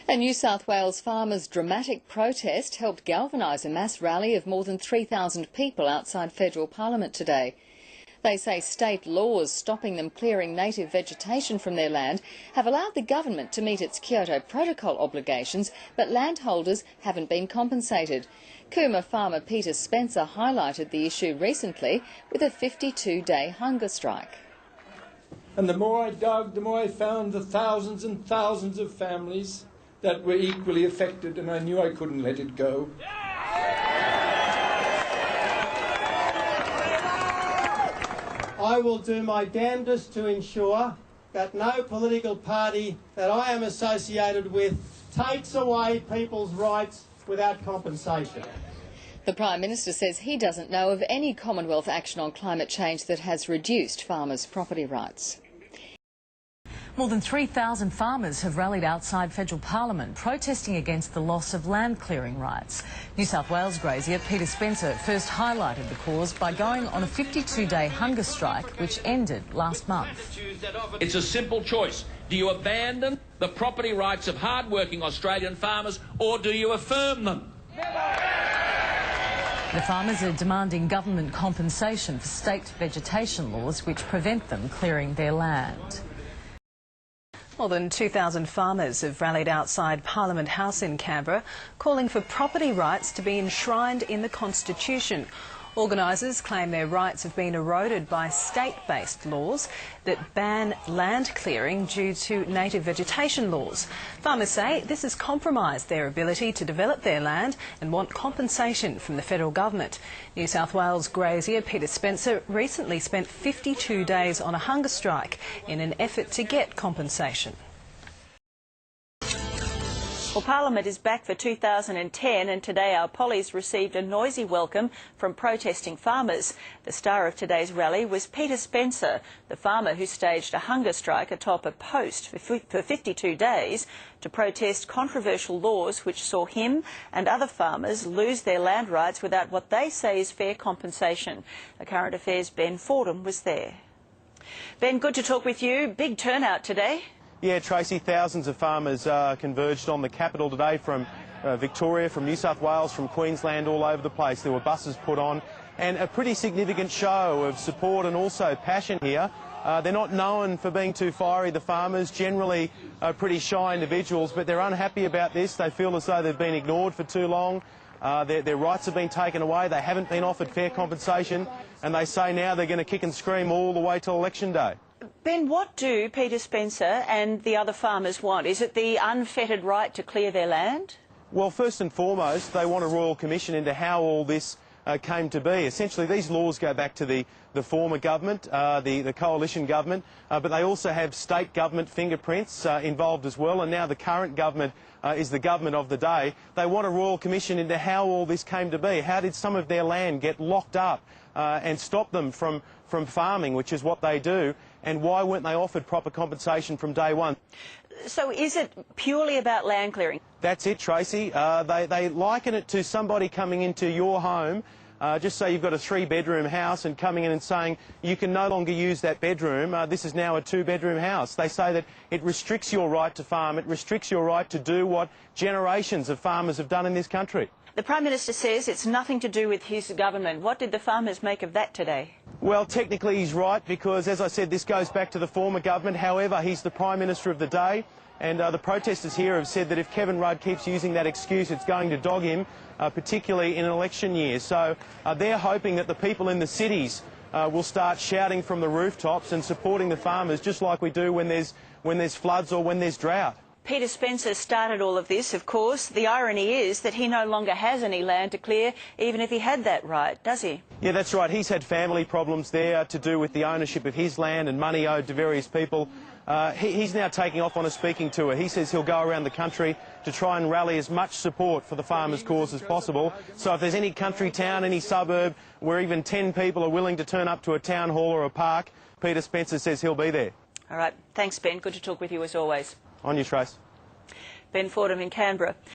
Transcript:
A New South Wales farmers' dramatic protest helped galvanise a mass rally of more than 3,000 people outside federal parliament today. They say state laws stopping them clearing native vegetation from their land have allowed the government to meet its Kyoto Protocol obligations, but landholders haven't been compensated. Cooma farmer Peter Spencer highlighted the issue recently with a 52-day hunger strike. And the more I dug, the more I found the thousands and thousands of families that were equally affected, and I knew I couldn't let it go. I will do my damnedest to ensure that no political party that I am associated with takes away people's rights without compensation. The Prime Minister says he doesn't know of any Commonwealth action on climate change that has reduced farmers' property rights. More than 3,000 farmers have rallied outside federal parliament protesting against the loss of land clearing rights. New South Wales grazier Peter Spencer first highlighted the cause by going on a 52-day hunger strike which ended last month. It's a simple choice. Do you abandon the property rights of hard-working Australian farmers, or do you affirm them? The farmers are demanding government compensation for state vegetation laws which prevent them clearing their land. More than 2,000 farmers have rallied outside Parliament House in Canberra, calling for property rights to be enshrined in the Constitution. Organisers claim their rights have been eroded by state-based laws that ban land clearing due to native vegetation laws. Farmers say this has compromised their ability to develop their land and want compensation from the federal government. New South Wales grazier Peter Spencer recently spent 52 days on a hunger strike in an effort to get compensation. Well, Parliament is back for 2010 and today our pollies received a noisy welcome from protesting farmers. The star of today's rally was Peter Spencer, the farmer who staged a hunger strike atop a post for 52 days to protest controversial laws which saw him and other farmers lose their land rights without what they say is fair compensation. A Current Affairs' Ben Fordham was there. Ben, good to talk with you. Big turnout today. Yeah, Tracy, thousands of farmers converged on the capital today from Victoria, from New South Wales, from Queensland, all over the place. There were buses put on and a pretty significant show of support and also passion here. They're not known for being too fiery, the farmers, generally pretty shy individuals, but they're unhappy about this. They feel as though they've been ignored for too long. Their rights have been taken away. They haven't been offered fair compensation, and they say now they're going to kick and scream all the way till election day. Ben, what do Peter Spencer and the other farmers want? Is it the unfettered right to clear their land? Well, first and foremost, they want a royal commission into how all this came to be. Essentially, these laws go back to the former government, the coalition government, but they also have state government fingerprints involved as well, and now the current government is the government of the day. They want a royal commission into how all this came to be. How did some of their land get locked up and stop them from farming, which is what they do, and why weren't they offered proper compensation from day one? So is it purely about land clearing? That's it, Tracy. They liken it to somebody coming into your home, just say you've got a 3-bedroom house, and coming in and saying you can no longer use that bedroom, this is now a 2-bedroom house. They say that it restricts your right to farm, it restricts your right to do what generations of farmers have done in this country. The Prime Minister says it's nothing to do with his government. What did the farmers make of that today? Well, technically he's right because, as I said, this goes back to the former government. However, he's the Prime Minister of the day, and the protesters here have said that if Kevin Rudd keeps using that excuse, it's going to dog him, particularly in an election year. So they're hoping that the people in the cities will start shouting from the rooftops and supporting the farmers, just like we do when there's floods or when there's drought. Peter Spencer started all of this, of course. The irony is that he no longer has any land to clear, even if he had that right, does he? Yeah, that's right. He's had family problems there to do with the ownership of his land and money owed to various people. He's now taking off on a speaking tour. He says he'll go around the country to try and rally as much support for the farmers' cause as possible. So if there's any country town, any suburb, where even 10 people are willing to turn up to a town hall or a park, Peter Spencer says he'll be there. All right. Thanks, Ben. Good to talk with you as always. On you, Trace. Ben Fordham in Canberra.